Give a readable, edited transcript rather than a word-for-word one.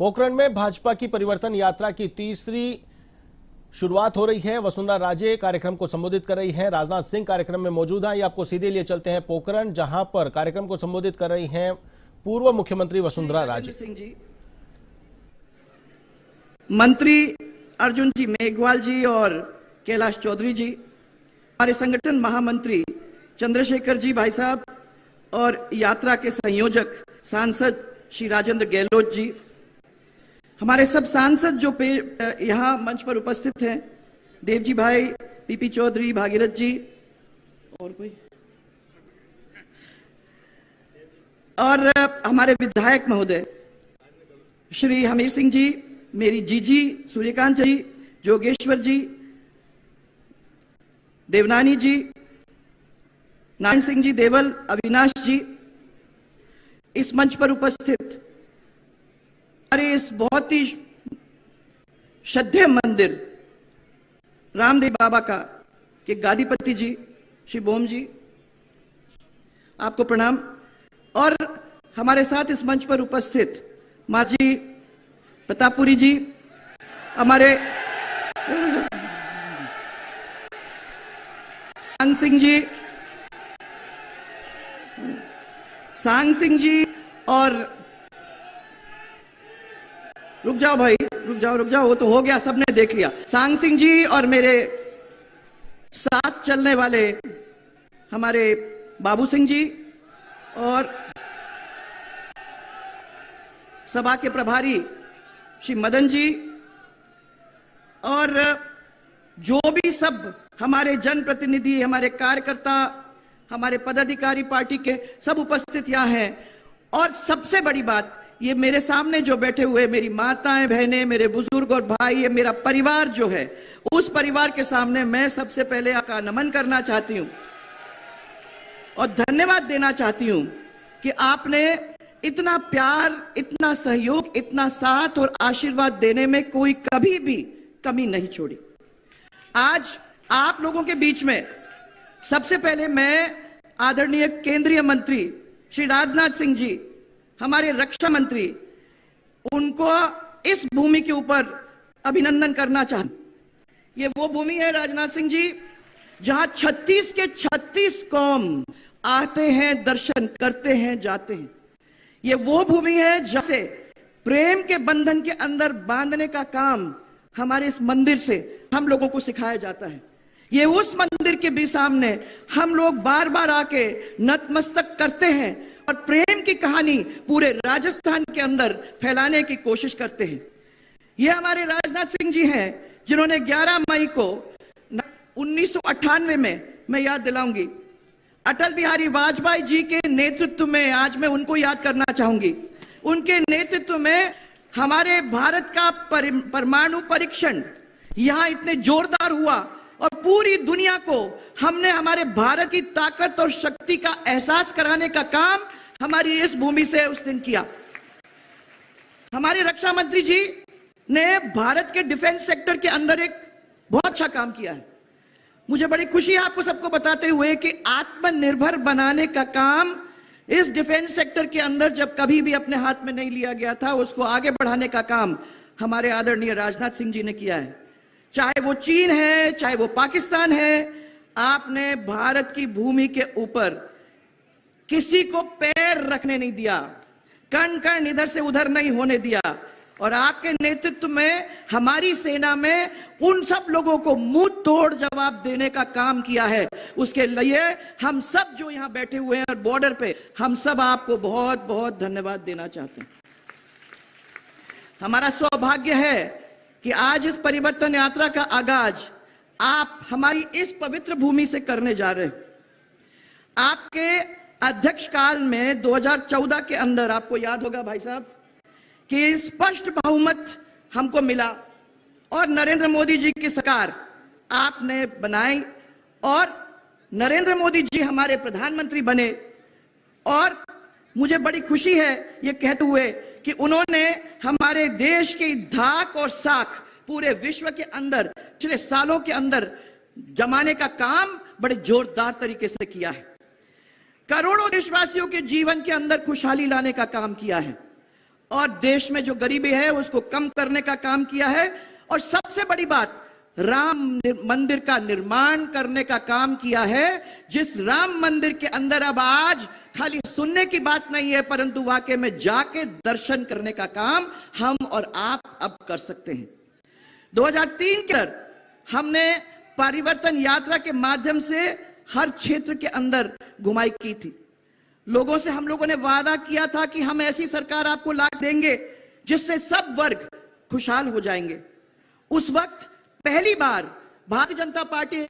पोखरण में भाजपा की परिवर्तन यात्रा की तीसरी शुरुआत हो रही है। वसुंधरा राजे कार्यक्रम को संबोधित कर रही हैं। राजनाथ सिंह कार्यक्रम में मौजूद हैं। ये आपको सीधे लिए चलते हैं पोखरण, जहां पर कार्यक्रम को संबोधित कर रही हैं पूर्व मुख्यमंत्री वसुंधरा राजे। सिंह जी, मंत्री अर्जुन जी मेघवाल जी और कैलाश चौधरी जी, हमारे संगठन महामंत्री चंद्रशेखर जी भाई साहब और यात्रा के संयोजक सांसद श्री राजेंद्र गहलोत जी, हमारे सब सांसद जो यहाँ मंच पर उपस्थित हैं, देवजी भाई, पीपी चौधरी, भागीरथ जी और कोई, और हमारे विधायक महोदय श्री हमीर सिंह जी, मेरी जीजी सूर्यकांत जी, जोगेश्वर जी, देवनानी जी, नारायण सिंह जी देवल, अविनाश जी, इस मंच पर उपस्थित हमारे इस बहुत ही श्रद्धेय मंदिर रामदेव बाबा का के गादीपति जी श्री बोम जी, आपको प्रणाम। और हमारे साथ इस मंच पर उपस्थित माजी प्रतापपुरी जी, हमारे सांग सिंह जी और रुक जाओ भाई, रुक जाओ, वो तो हो गया, सबने देख लिया। सांग सिंह जी और मेरे साथ चलने वाले हमारे बाबू सिंह जी और सभा के प्रभारी श्री मदन जी और जो भी सब हमारे जनप्रतिनिधि, हमारे कार्यकर्ता, हमारे पदाधिकारी पार्टी के सब उपस्थित यहाँ हैं। और सबसे बड़ी बात, ये मेरे सामने जो बैठे हुए मेरी माताएं, बहनें, मेरे बुजुर्ग और भाई, ये मेरा परिवार जो है, उस परिवार के सामने मैं सबसे पहले आपका नमन करना चाहती हूं और धन्यवाद देना चाहती हूं कि आपने इतना प्यार, इतना सहयोग, इतना साथ और आशीर्वाद देने में कोई कभी भी कमी नहीं छोड़ी। आज आप लोगों के बीच में सबसे पहले मैं आदरणीय केंद्रीय मंत्री श्री राजनाथ सिंह जी, हमारे रक्षा मंत्री, उनको इस भूमि के ऊपर अभिनंदन करना चाहता। ये वो भूमि है राजनाथ सिंह जी जहां 36 के 36 कौम आते हैं, दर्शन करते हैं, जाते हैं। ये वो भूमि है जैसे प्रेम के बंधन के अंदर बांधने का काम हमारे इस मंदिर से हम लोगों को सिखाया जाता है। ये उस मंदिर के भी सामने हम लोग बार बार आके नतमस्तक करते हैं और प्रेम की कहानी पूरे राजस्थान के अंदर फैलाने की कोशिश करते हैं। ये हमारे राजनाथ सिंह जी हैं जिन्होंने 11 मई को 1998 में, मैं याद दिलाऊंगी, अटल बिहारी वाजपेयी जी के नेतृत्व में, आज मैं उनको याद करना चाहूंगी, उनके नेतृत्व में हमारे भारत का परमाणु परीक्षण यहां इतने जोरदार हुआ और पूरी दुनिया को हमने हमारे भारत की ताकत और शक्ति का एहसास कराने का काम हमारी इस भूमि से उस दिन किया। हमारे रक्षा मंत्री जी ने भारत के डिफेंस सेक्टर के अंदर एक बहुत अच्छा काम किया है। मुझे बड़ी खुशी है आपको सबको बताते हुए कि आत्मनिर्भर बनाने का काम इस डिफेंस सेक्टर के अंदर जब कभी भी अपने हाथ में नहीं लिया गया था, उसको आगे बढ़ाने का काम हमारे आदरणीय राजनाथ सिंह जी ने किया है। चाहे वो चीन है, चाहे वो पाकिस्तान है, आपने भारत की भूमि के ऊपर किसी को पैर रखने नहीं दिया, कण कण इधर से उधर नहीं होने दिया। और आपके नेतृत्व में हमारी सेना में उन सब लोगों को मुंह तोड़ जवाब देने का काम किया है। उसके लिए हम सब जो यहां बैठे हुए हैं और बॉर्डर पे, हम सब आपको बहुत बहुत धन्यवाद देना चाहते हैं। हमारा सौभाग्य है कि आज इस परिवर्तन यात्रा का आगाज आप हमारी इस पवित्र भूमि से करने जा रहे हैं। आपके अध्यक्ष काल में 2014 के अंदर, आपको याद होगा भाई साहब, कि स्पष्ट बहुमत हमको मिला और नरेंद्र मोदी जी की सरकार आपने बनाई और नरेंद्र मोदी जी हमारे प्रधानमंत्री बने। और मुझे बड़ी खुशी है ये कहते हुए कि उन्होंने हमारे देश की धाक और साख पूरे विश्व के अंदर पिछले सालों के अंदर जमाने का काम बड़े जोरदार तरीके से किया है। करोड़ों देशवासियों के जीवन के अंदर खुशहाली लाने का काम किया है और देश में जो गरीबी है उसको कम करने का काम किया है। और सबसे बड़ी बात, राम मंदिर का निर्माण करने का काम किया है, जिस राम मंदिर के अंदर अब आज खाली सुनने की बात नहीं है, परंतु वाकई में जाके दर्शन करने का काम हम और आप अब कर सकते हैं। 2003 के अंदर हमने परिवर्तन यात्रा के माध्यम से हर क्षेत्र के अंदर घुमाई की थी। लोगों से हम लोगों ने वादा किया था कि हम ऐसी सरकार आपको ला देंगे जिससे सब वर्ग खुशहाल हो जाएंगे। उस वक्त पहली बार भारतीय जनता पार्टी